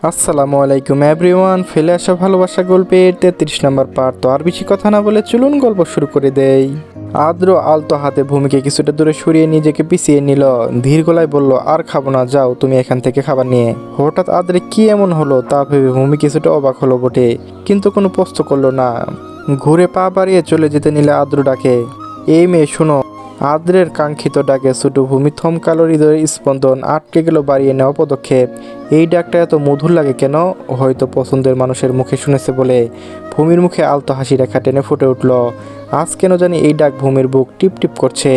আসসালামু আলাইকুম এভরিওয়ান, ফেলে আসা ভালোবাসা গল্পের 33 নম্বর পার্ট। তো আর বেশি কথা না বলে চলুন গল্প শুরু করে দেই। আদ্র আলতো হাতে ভূমিকে কিছুটা দূরে সরিয়ে নিজেকে পিছিয়ে নিল। ধীর গলায় বলল, আর খাবো না, যাও তুমি এখান থেকে খাবার নিয়ে। হঠাৎ আদ্রে কি এমন হলো তা ভেবে ভূমি কিছুটা অবাক হলো বটে, কিন্তু কোনো প্রশ্ন করলো না। ঘুরে পা বাড়িয়ে চলে যেতে নিলে আদ্র ডাকে, এই মেয়ে শোনো। আদ্রের কাঙ্ক্ষিত ডাকে ছোটো ভূমি থমকালো, হৃদয়ের স্পন্দন আটকে গেল বাড়িয়ে নেওয়া পদক্ষেপ। এই ডাকটা এত মধুর লাগে কেন? হয়তো পছন্দের মানুষের মুখে শুনেছে বলে। ভূমির মুখে আলতো হাসি রেখা টেনে ফুটে উঠল। আজ কেন জানি এই ডাক ভূমির বুক টিপ টিপ করছে।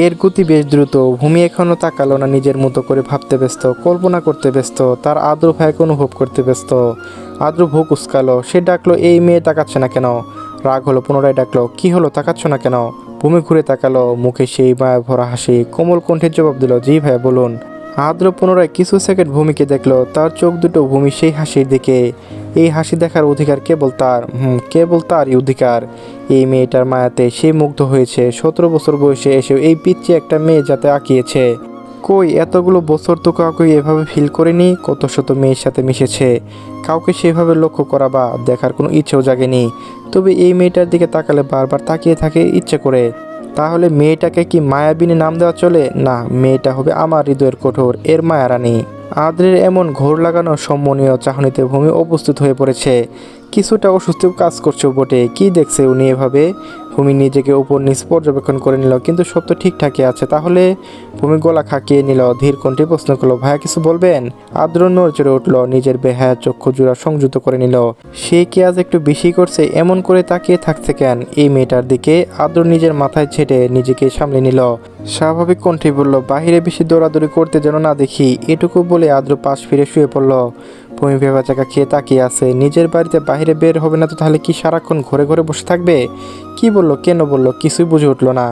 এর গতি বেশ দ্রুত। ভূমি এখনও তাকালো না, নিজের মতো করে ভাবতে ব্যস্ত, কল্পনা করতে ব্যস্ত, তার আদ্র ভাইকে অনুভব করতে ব্যস্ত। আদ্র ভুক উস্কালো, সে ডাকলো, এই মেয়ে তাকাচ্ছে না কেন? রাগ হলো, পুনরায় ডাকলো, কি হলো, তাকাচ্ছ না কেন? ভূমি ঘুরে তাকালো, মুখে সেই মায়া ভরা হাসি। কোমল কণ্ঠে জবাব দিল, জি ভাইয়া বলুন। আদ্র পুনরায় কিছু সেকেন্ড ভূমিকে দেখলো, তার চোখ দুটো ভূমি সেই হাসির দিকে। এই হাসি দেখার অধিকার কেবল তার, কেবল তারই অধিকার। এই মেয়েটার মায়াতে সে মুগ্ধ হয়েছে। 17 বছর বয়সে এসেও এই পিচ্চি একটা মেয়ে যাতে আঁকিয়েছে। কই এতগুলো বছর তো কাউকে এভাবে ফিল করেনি। কত শত মেয়ের সাথে মিশেছে, কাউকে সেভাবে লক্ষ্য করা বা দেখার কোনো ইচ্ছেও জাগেনি। তবে এই মেয়েটার দিকে তাকালে বারবার তাকিয়ে থাকে ইচ্ছে করে। তাহলে মেয়েটাকে কি মায়াবিনী নাম দেওয়া চলে? না, মেয়েটা হবে আমার হৃদয়ের কঠোর, এর মায়ারানী। আদ্রের এমন ঘোর লাগানো সম্মানীয় চাহনিতে ভূমি উপস্থিত হয়ে পড়েছে। কিছুটা অসুস্থও কাজ করছে বটে। কি দেখছে উনি এভাবে? ভূমি নিজেকে উপর নিচ পর্যবেক্ষণ করে নিল, কিন্তু সব তো ঠিকঠাকই আছে। তাহলে ভূমি গলা খাকিয়ে নিল, ধীর কণ্ঠে প্রশ্ন করলো, ভাইয়া কিছু বলবেন? আদ্র নড়চড়ে উঠল, নিজের বেহায়া চক্ষু জোড়া সংযুক্ত করে নিল। সে কি আজ একটু বেশি করছে? এমন করে তাকিয়ে থাকছে কেন এই মেয়েটার দিকে? আদ্র নিজের মাথায় ছেড়ে নিজেকে সামলে নিল। স্বাভাবিক কণ্ঠে বলল, বাহিরে বেশি দৌড়াদৌড়ি করতে যেন না দেখি। এটুকু বলে আদ্র পাশ ফিরে শুয়ে পড়ল। ভূমি ভেবা চাকা খেয়ে তাকিয়ে আছে। নিজের বাড়িতে বাইরে বের হবে না তো তাহলে কি সারাক্ষণ ঘরে ঘরে বসে থাকবে? কি বলল, কেন বলল, কিছুই বুঝে উঠল না।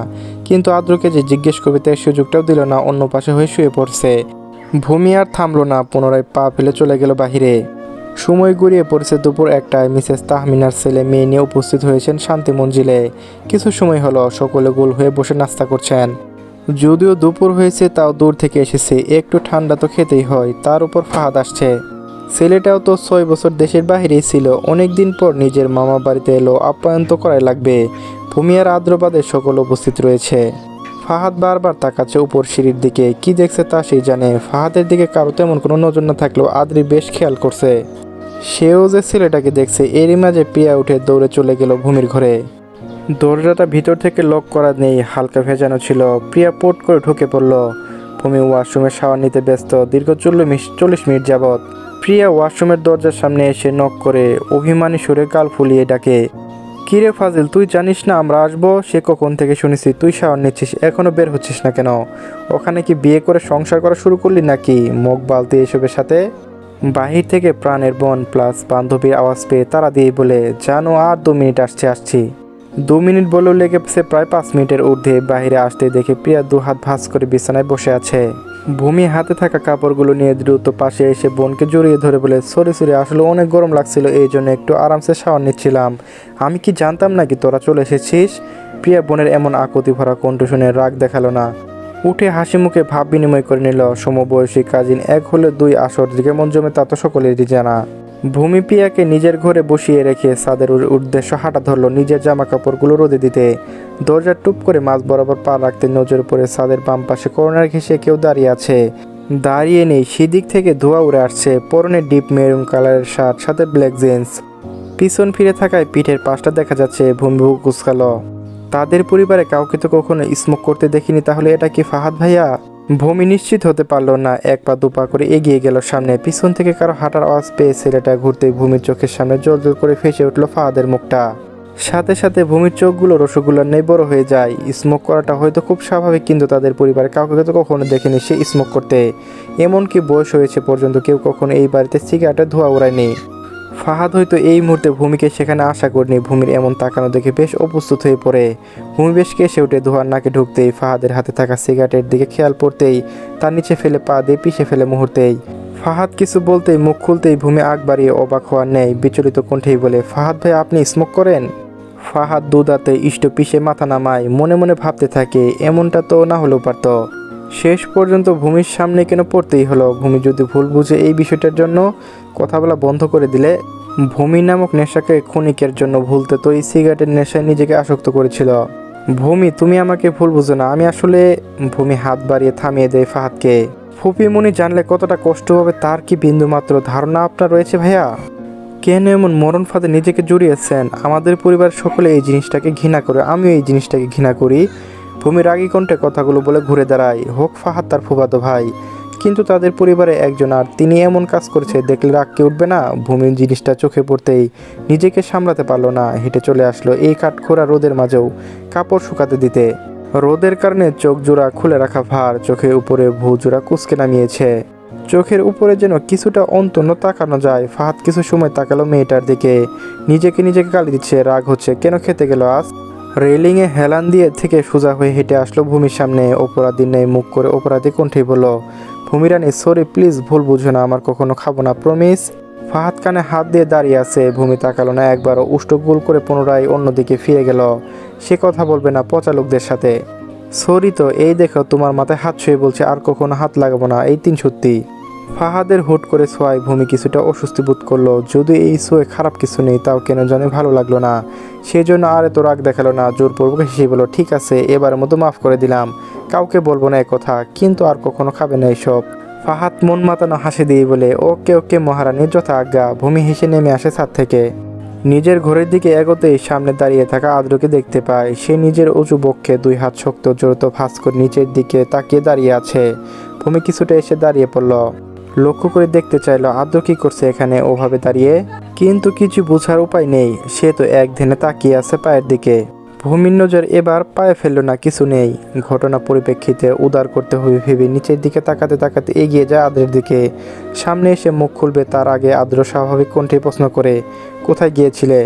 কিন্তু আদ্রকে যে জিজ্ঞেস করবে তার সুযোগটাও দিল না, অন্য পাশে হয়ে শুয়ে পড়ছে। ভূমি আর থামলো না, পুনরায় পা ফেলে চলে গেল বাহিরে। সময় গড়িয়ে পড়েছে দুপুর 1টায়। মিসেস তাহমিনার ছেলে মেয়ে নিয়ে উপস্থিত হয়েছেন শান্তি মঞ্জিলে। কিছু সময় হলো, সকলে গোল হয়ে বসে নাস্তা করছেন। যদিও দুপুর হয়েছে, তাও দূর থেকে এসেছে, একটু ঠান্ডা তো খেতেই হয়। তার উপর ফাহাদ আসছে। ছেলেটাও তো 6 বছর দেশের বাহিরেই ছিল, অনেক দিন পর নিজের মামা বাড়িতে এলো, আপ্যায়ন তো করাই লাগবে। ভূমি আর আদ্রবাদে সকল উপস্থিত রয়েছে। ফাহাদ বারবার তাকাচ্ছে উপর সিঁড়ির দিকে, কি দেখছে তা সেই জানে। ফাহাদের দিকে কারো তেমন কোনো নজর না থাকলেও আদ্রি বেশ খেয়াল করছে। সেও যে ছেলেটাকে দেখছে। এরই মাঝে প্রিয়া উঠে দৌড়ে চলে গেল ভূমির ঘরে। দরজাটা ভিতর থেকে লক করা নেই, হালকা ভেজানো ছিল। প্রিয়া পোট করে ঢুকে পড়ল। ভূমি ওয়াশরুমে শাওয়ার নিতে ব্যস্ত, দীর্ঘ 40 মিনিট যাবৎ। প্রিয়া ওয়াশরুমের দরজার সামনে এসে নক করে অভিমানী সুরে গাল ফুলিয়ে ডাকে, কিরে ফাজিল, তুই জানিস না আমরা আসবো? সে কখন থেকে শুনেছি তুই শাওয়ার নিচ্ছিস, এখনো বের হচ্ছিস না কেন? ওখানে কি বিয়ে করে সংসার করা শুরু করলি নাকি? মুখ বালতি এসবের সাথে। বাহির থেকে প্রাণের বোন প্লাস বান্ধবীর আওয়াজ পেয়ে তারা দিয়ে বলে, জানো আর 2 মিনিট আসছি। 2 মিনিট বলেও লেগেছে প্রায় 5 মিনিটের ঊর্ধ্বে। বাহিরে আসতে দেখে প্রিয়া 2 হাত ভাঁজ করে বিছানায় বসে আছে। ভূমি হাতে থাকা কাপড়গুলো নিয়ে দ্রুত পাশে এসে বোনকে জড়িয়ে ধরে বলে, সরি আসলে অনেক গরম লাগছিল, এই জন্য একটু আরামসে শাওয়ার নিচ্ছিলাম। আমি কি জানতাম নাকি তোরা চলে এসেছিস? প্রিয়া বোনের এমন আকুতি ভরা কণ্ঠ শুনে রাগ দেখালো না, উঠে হাসি মুখে ভাব বিনিময় করে নিল। সমবয়সী কাজিন এক হলে 2 আসর যেমন জমে তা তো সকলেরই জানা। ভূমি প্রিয়াকে নিজের ঘরে বসিয়ে রেখে ছাদের উদ্দেশ্য হাঁটা ধরলো, নিজের জামা কাপড়গুলো রোদে দিতে। দরজা টুপ করে মাঝ বরাবর পা রাখতে নজর পড়ে ছাদের বাম পাশে কর্নার ঘেঁষে কেউ দাঁড়িয়ে আছে। দাঁড়িয়ে নেই, সেদিক থেকে ধোঁয়া উড়ে আসছে। পরনে ডিপ মেরুন কালারের শার্ট, সাথে ব্ল্যাক জিন্স। পিছন ফিরে থাকায় পিঠের পাশটা দেখা যাচ্ছে। ভূমি বুক কুচকালো। তাদের পরিবারে কাউকে তো কখনো স্মোক করতে দেখিনি, তাহলে এটা কি ফাহাদ ভাইয়া? ভূমি নিশ্চিত হতে পারল না। 1 পা 2 পা করে এগিয়ে গেল সামনে। পিছন থেকে কারো হাঁটার আওয়াজ পেয়ে ছেলেটা ঘুরতে ভূমির চোখের সামনে জোর জোর করে ফেসে উঠল ফাহাদের মুখটা। সাথে সাথে ভূমির চোখগুলো রসগোল্লার নেই বড় হয়ে যায়। স্মোক করাটা হয়তো খুব স্বাভাবিক, কিন্তু তাদের পরিবারে কাউকে তো কখনো দেখেনি সে স্মোক করতে। এমনকি বয়স হয়েছে পর্যন্ত কেউ কখনো এই বাড়িতে সিগারেটের ধোঁয়া উড়ায়নি। ফাহাদ হয়তো এই মুহূর্তে ভূমিকে সেখানে আশা করেনি। ভূমির এমন তাকানো দেখে বেশ অপ্রস্তুত হয়ে পড়ে। ভূমি বেশ কেসে উঠে ধোঁয়ার নাকে ঢুকতেই, ফাহাদের হাতে থাকা সিগারেটের দিকে খেয়াল পড়তেই, তার নিচে ফেলে পা দিয়ে পিষে ফেলে মুহূর্তেই। ফাহাদ কিছু বলতেই, মুখ খুলতেই ভূমি আগ বাড়িয়ে অবাক হওয়ার নেই বিচলিত কণ্ঠেই বলে, ফাহাদ ভাই আপনি স্মোক করেন? ফাহাদ দুদাতে ইষ্ট পিষে মাথা নামায়, মনে মনে ভাবতে থাকে এমনটা তো না হলেও পারত। শেষ পর্যন্ত ভূমির সামনে কেন পড়তেই হলো? ভূমি যদি ভুল বুঝে এই বিষয়টার জন্য, কথা বলা বন্ধ করে দিলে। ভূমি নামক নেশাকে ক্ষণিকের জন্য ভুলতে তো এই সিগারেটের নেশায় নিজেকে আসক্ত করেছিল। ভূমি, তুমি আমাকে ভুল বুঝো না, আমি আসলে। ভূমি হাত বাড়িয়ে থামিয়ে দেয় ফাহাদকে। ফুপিমণি জানলে কতটা কষ্ট হবে তার কি বিন্দুমাত্র ধারণা আপনার রয়েছে ভাইয়া? কেন এমন মরণ ফাঁদে নিজেকে জড়িয়েছেন? আমাদের পরিবার সকলে এই জিনিসটাকে ঘৃণা করে, আমিও এই জিনিসটাকে ঘৃণা করি। ভূমি রাগী কণ্ঠে কথাগুলো বলে ঘুরে দাঁড়ায়। হোক ফাহাদ তার ফুফাতো ভাই, কিন্তু তাদের পরিবারে একজন, আর তিনি এমন কাজ করছে দেখলে রাগ কে উঠবে না? ভূমি জিনিসটা চোখে পড়তেই নিজেকে সামলাতে পারলো না, হেঁটে চলে আসলো এই কাঠখোড়া রোদের মাঝেও কাপড় শুকাতে দিতে। রোদের কারণে চোখ জোড়া খুলে রাখা ভার চোখের উপরে ভূ জোড়া কুঁচকে নামিয়েছে। চোখের উপরে যেন কিছুটা অন্তন্য তাকানো যায়। ফাহাদ কিছু সময় তাকালো মেয়েটার দিকে, নিজেকে গালি দিচ্ছে, রাগ হচ্ছে। কেন খেতে গেল আজ? রেলিংয়ে হেলান দিয়ে থেকে সোজা হয়ে হেঁটে আসলো ভূমির সামনে। অপরাধী নেই মুখ করে অপরাধী কণ্ঠে বলল, ভূমি রানী সরি প্লিজ, ভুল বুঝো না, আমার কখনো খাবো না, প্রমিস। ফাহাদ কানে হাত দিয়ে দাঁড়িয়ে আছে। ভূমি তাকালো না একবারও, উষ্ট গোল করে পুনরায় অন্যদিকে ফিরে গেল। সে কথা বলবে না পচা লোকদের সাথে। সরি তো, এই দেখো তোমার মাথায় হাত ছুঁয়ে বলছে আর কখনো হাত লাগাবো না, এই 3 সত্যি। ফাহাদের হুট করে ছোঁয়ায় ভূমি কিছুটা অস্বস্তি বোধ করলো। যদি এই ছোঁয়ে খারাপ কিছু নেই, তাও কেন জানে ভালো লাগলো না। সেই জন্য আর এত রাগ দেখালো না, জোরপূর্বক হেসে বলল, ঠিক আছে এবারের মতো মাফ করে দিলাম, কাউকে বলবো না কথা, কিন্তু আর কখনো খাবে না এসব। ফাহাদ মন মাতানো হাসি দিয়ে বলে, ওকে ওকে মহারানী, যথা আজ্ঞা। ভূমি হেসে নেমে আসে ছাদ থেকে। নিজের ঘরের দিকে এগোতেই সামনে দাঁড়িয়ে থাকা আদ্রকে দেখতে পায়। সে নিজের উঁচু বক্ষে 2 হাত শক্ত জড়িত ভাঁজ করে নিচের দিকে তাকিয়ে দাঁড়িয়ে আছে। ভূমি কিছুটা এসে দাঁড়িয়ে পড়ল, লক্ষ্য করে দেখতে চাইল আদ্র কি করছে এখানে ওভাবে দাঁড়িয়ে, কিন্তু কিছু বোঝার উপায় নেই। সে তো এক ধ্যানে তাকিয়ে আছে পায়ের দিকে। ভূমির নজর এবার পায়ে ফেলল না, কিছু নেই। ঘটনা পরিপ্রেক্ষিতে উদার করতে হবে ভেবে নিচের দিকে তাকাতে তাকাতে এগিয়ে যায় আদ্রের দিকে। সামনে এসে মুখ খুলবে তার আগে আদ্র স্বাভাবিক কণ্ঠে প্রশ্ন করে, কোথায় গিয়েছিলে?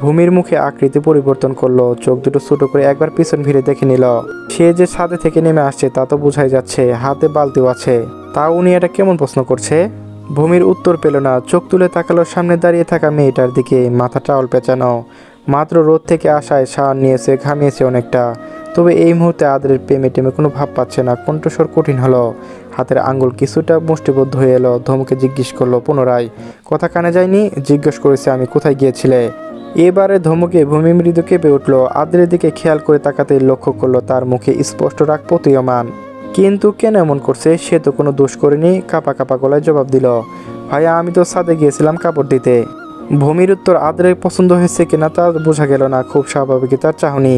ভূমির মুখে আকৃতি পরিবর্তন করলো, চোখ দুটো ছোট করে একবার পিছন ফিরে দেখে নিল। সে যে ছাদে থেকে নেমে আসছে তা তো বোঝাই যাচ্ছে, হাতে বালতিও আছে। তা উনি এটা কেমন প্রশ্ন করছে? ভূমির উত্তর পেল না, চোখ তুলে তাকালো সামনে দাঁড়িয়ে থাকা মেয়েটার দিকে। মাথা টাওয়াল পেঁচানো, মাত্র রোদ থেকে আসায় শাওয়ার নিয়েছে, ঘামিয়েছে অনেকটা। তবে এই মুহূর্তে আদ্রের প্রেমে টেমে কোনো ভাব পাচ্ছে না। কণ্ঠস্বর কঠিন হলো, হাতের আঙ্গুল কিছুটা মুষ্টিবদ্ধ হয়ে এলো। ধমকে জিজ্ঞেস করলো পুনরায়, কথা কানে যায়নি? জিজ্ঞেস করেছে আমি, কোথায় গিয়েছিলে? এবারে ধমকে ভূমি মৃদু কেঁপে উঠল। আদ্রের দিকে খেয়াল করে তাকাতে লক্ষ্য করলো তার মুখে স্পষ্ট রাগ প্রতীয়মান। কিন্তু কেন এমন করছে? সে তো কোনো দোষ করেনি। কাপা কাপা গলায় জবাব দিল, ভাইয়া আমি তো ছাদে গিয়েছিলাম কাপড় দিতে। ভূমির উত্তর আদ্রের পছন্দ হয়েছে কিনা তা বোঝা গেল না। খুব স্বাভাবিক তার চাহনি,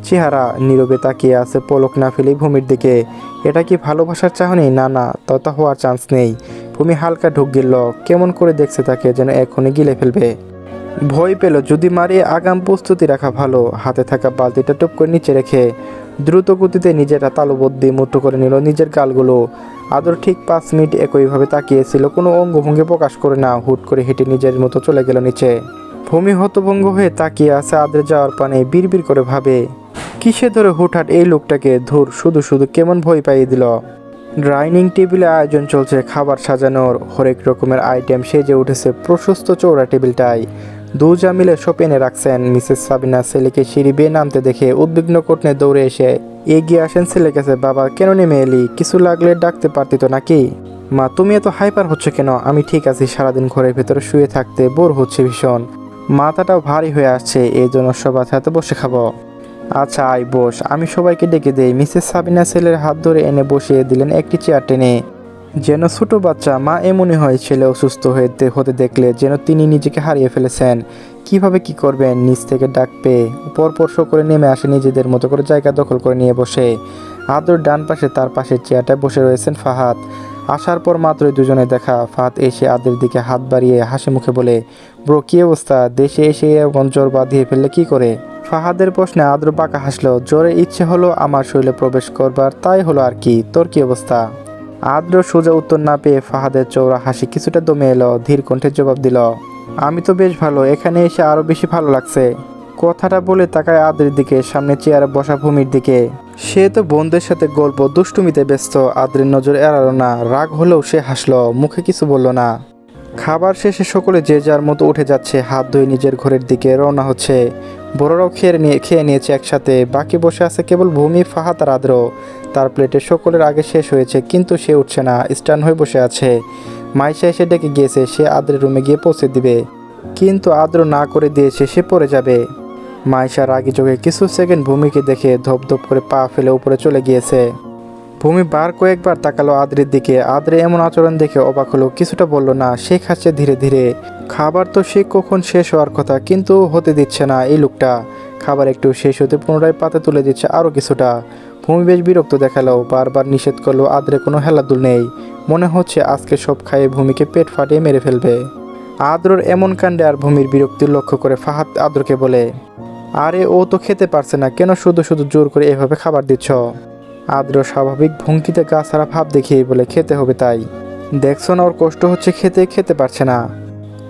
চেহারা। নীরবে তাকিয়ে আছে পলক না ফেলে ভূমির দিকে। এটা কি ভালোবাসার চাহনি? না না, তা হওয়ার চান্স নেই। ভূমি হালকা ঢুক গেল, কেমন করে দেখছে তাকে, যেন এখনই গিলে ফেলবে। ভয় পেল, যদি মারিয়ে আগাম প্রস্তুতি রাখা ভালো। হাতে থাকা বালতিটা টুপ করে নিচে রেখে দ্রুত গতিতে নিজেরা তালুবদ্দি মুঠো করে নিল নিজের গালগুলো। আদর ঠিক 5 মিনিট একইভাবে তাকিয়েছিল, কোনো অঙ্গভঙ্গি প্রকাশ করে না। হুট করে হেঁটে নিজের মতো চলে গেল নিচে। ভূমি হতভঙ্গ হয়ে তাকিয়ে আছে আদ্রে যাওয়ার পানে। বিড়বিড় করে ভাবে, কিসে ধরে হুটহাট এই লোকটাকে, ধুর, শুধু শুধু কেমন ভয় পাইয়ে দিল। ডাইনিং টেবিলে আয়োজন চলছে, খাবার সাজানোর হরেক রকমের আইটেম সেজে উঠেছে প্রশস্ত চৌড়া টেবিলটায়। দুজা মিলে সব এনে রাখছেন। মিসেস সাবিনা ছেলেকে সিঁড়ি বেয়ে নামতে দেখে উদ্বিগ্ন কণ্ঠে দৌড়ে এসে এগিয়ে আসেন ছেলের কাছে। বাবা, কেন নেমে এলি? কিছু লাগলে ডাকতে পারতি তো নাকি? মা, তুমি এত হাইপার হচ্ছে কেন? আমি ঠিক আছি, সারাদিন ঘরের ভেতরে শুয়ে থাকতে বোর হচ্ছে ভীষণ, মাথাটাও ভারী হয়ে আসছে, এই জন্য সবার সাথে বসে খাবো। আচ্ছা আয় বস, আমি সবাইকে ডেকে দেই। মিসেস সাবিনা ছেলের হাত ধরে এনে বসিয়ে দিলেন একটি চেয়ার টেনে। যেন ছোট বাচ্চা। মা এমনই হয়, ছেলে অসুস্থ হতে দেখলে যেন তিনি নিজেকে হারিয়ে ফেলেছেন। কিভাবে কি করবেন? নিচ থেকে ডাক পেয়ে পরপর করে নেমে আসে, নিজেদের মতো করে জায়গা দখল করে নিয়ে বসে। আদর ডান পাশে তার পাশের চেয়ারটায় বসে রয়েছেন ফাহাদ। আসার পর মাত্রই দুজনে দেখা। ফাহাদ এসে আদের দিকে হাত বাড়িয়ে হাসি মুখে বলে, ব্রো কী অবস্থা? দেশে এসে এমন জ্বর বাঁধিয়ে ফেললে কি করে? ফাহাদের প্রশ্নে আদ্র বাঁকা হাসলো। জ্বরে ইচ্ছে হলো আমার শরীরে প্রবেশ করবার, তাই হলো আর কি। তোর কি অবস্থা? আদ্র সোজা উত্তর না পেয়ে ফাহাদের চৌড়া হাসি কিছুটা দমে এলো। ধীর কণ্ঠে জবাব দিল, আমি তো বেশ ভালো, এখানে এসে আরো বেশি ভালো লাগছে। কথাটা বলে তাকায় আদ্রের দিকে, সামনে চেয়ারে বসা ভূমির দিকে। সে তো বন্ধুদের সাথে গল্প দুষ্টুমিতে ব্যস্ত। আদ্রের নজর এড়ালো না। রাগ হলেও সে হাসলো, মুখে কিছু বলল না। খাবার শেষে সকলে যে যার মতো উঠে যাচ্ছে, হাত ধুয়ে নিজের ঘরের দিকে রওনা হচ্ছে। বড়রাও খেয়ে নিয়েছে একসাথে। বাকি বসে আছে কেবল ভূমি, ফাহাদ আর আদ্র। তার প্লেটে সকলের আগে শেষ হয়েছে, কিন্তু সে উঠছে না, স্ট্যান্ড হয়ে বসে আছে। মাইশা এসে ডেকে গিয়েছে সে আদ্রের রুমে গিয়ে পৌঁছে দিবে, কিন্তু আদ্র না করে দিয়েছে সে পড়ে যাবে। মাইশা রাগি চোখে কিছু সেকেন্ড ভূমিকে দেখে ধপধপ করে পা ফেলে উপরে চলে গিয়েছে। ভূমি বার কয়েকবার তাকালো আদ্রের দিকে। আদ্রে এমন আচরণ দেখে অবাক হলো, কিছুটা বলল না। সে খাচ্ছে ধীরে ধীরে। খাবার তো সে কখন শেষ হওয়ার কথা, কিন্তু হতে দিচ্ছে না এই লোকটা। খাবার একটু শেষ হতে পুনরায় পাতে তুলে দিচ্ছে আরও কিছুটা। ভূমি বেশ বিরক্ত দেখালো, বারবার নিষেধ করলো। আদ্রে কোনো হেলাদুল নেই, মনে হচ্ছে আজকে সব খাইয়ে ভূমিকে পেট ফাটিয়ে মেরে ফেলবে। আদ্রর এমন কাণ্ডে আর ভূমির বিরক্তি লক্ষ্য করে ফাহাদ আদ্রকে বলে, আরে ও তো খেতে পারছে না, কেন শুধু শুধু জোর করে এভাবে খাবার দিচ্ছ? আদ্র স্বাভাবিক ভঙ্গিতে গা ছাড়া ভাব দেখিয়ে বলে, খেতে হবে তাই। দেখছো না ওর কষ্ট হচ্ছে, খেতে পারছে না।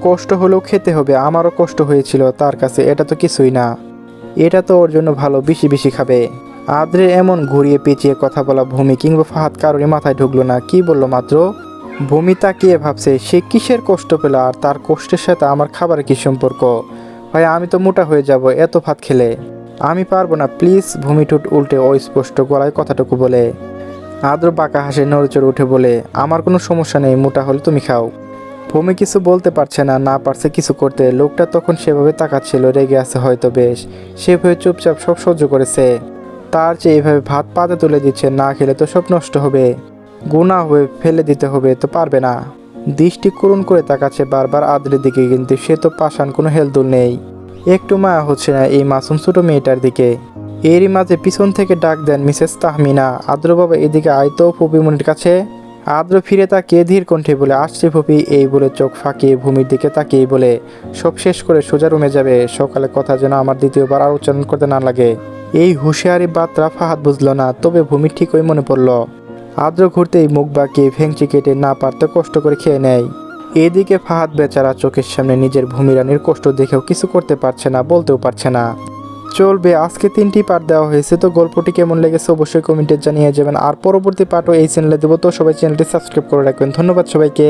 কষ্ট হলেও খেতে হবে, আমারও কষ্ট হয়েছিল তার কাছে, এটা তো কিছুই না। এটা তো ওর জন্য ভালো, বেশি বেশি খাবে। আদ্রে এমন ঘুরিয়ে পেঁচিয়ে কথা বলা ভূমি কিংবা ফাহাদ কারোরই মাথায় ঢুকলো না। কি বললো মাত্র? ভূমি তাকিয়ে ভাবছে সে কিসের কষ্ট পেল, আর তার কষ্টের সাথে আমার খাবারের কী সম্পর্ক? ভাই আমি তো মোটা হয়ে যাব এত ভাত খেলে, আমি পারবো না প্লিজ। ভূমি ঠোঁট উল্টে অস্পষ্ট গলায় কথাটুকু বলে। আদ্র বাঁকা হাসে নড়েচড়ে উঠে বলে, আমার কোনো সমস্যা নেই, মোটা হলে তুমি খাও। ভূমি কিছু বলতে পারছে না, না পারছে কিছু করতে। লোকটা তখন সেভাবে তাকাচ্ছিল, রেগে আছে হয়তো বেশ। সেভাবে চুপচাপ সব সহ্য করেছে। তার চেয়ে এভাবে ভাত পাতে তুলে দিচ্ছে, না খেলে তো সব নষ্ট হবে, গুনাহ হবে, ফেলে দিতে হবে, তো পারবে না। দৃষ্টি করুণ করে তাকাচ্ছে বারবার আদ্রের দিকে, কিন্তু সে তো পাষাণ, কোনো হেলদোল নেই। একটু মায়া হচ্ছে না এই মাসুম ছোট মেয়েটার দিকে। এরই মাঝে পিছন থেকে ডাক দেন মিসেস তাহমিনা, আদ্র বাবা এদিকে আয় তো ফুপিমনির কাছে। আদ্র ফিরে তাকিয়ে ধীর কণ্ঠে বলে, আসছে ফুপি। এই বলে চোখ ফাঁকিয়ে ভূমির দিকে তাকিয়ে বলে, সব শেষ করে সোজা রুমে যাবে, সকালে কথা যেন আমার দ্বিতীয়বার আর উচ্চারণ করতে না লাগে। এই হুঁশিয়ারি বার্তা ফাহাদ বুঝল না, তবে ভূমির ঠিকই মনে পড়ল। আদ্র ঘুরতেই মুখ বাঁকিয়ে ভেঙচি কেটে না পারতে কষ্ট করে খেয়ে নেয়। এদিকে ফাহাদ বেচারা চোখের সামনে নিজের ভূমিরানির কষ্ট দেখেও কিছু করতে পারছে না, বলতেও পারছে না। চলবে, আজকে 3টি পার্ট দেওয়া হয়েছে, তো গল্পটি কেমন লেগেছে অবশ্যই কমেন্টে জানিয়ে যাবেন। আর পরবর্তী পার্টও এই চ্যানেলে দেবো, তো সবাই চ্যানেলটি সাবস্ক্রাইব করে রাখবেন। ধন্যবাদ সবাইকে।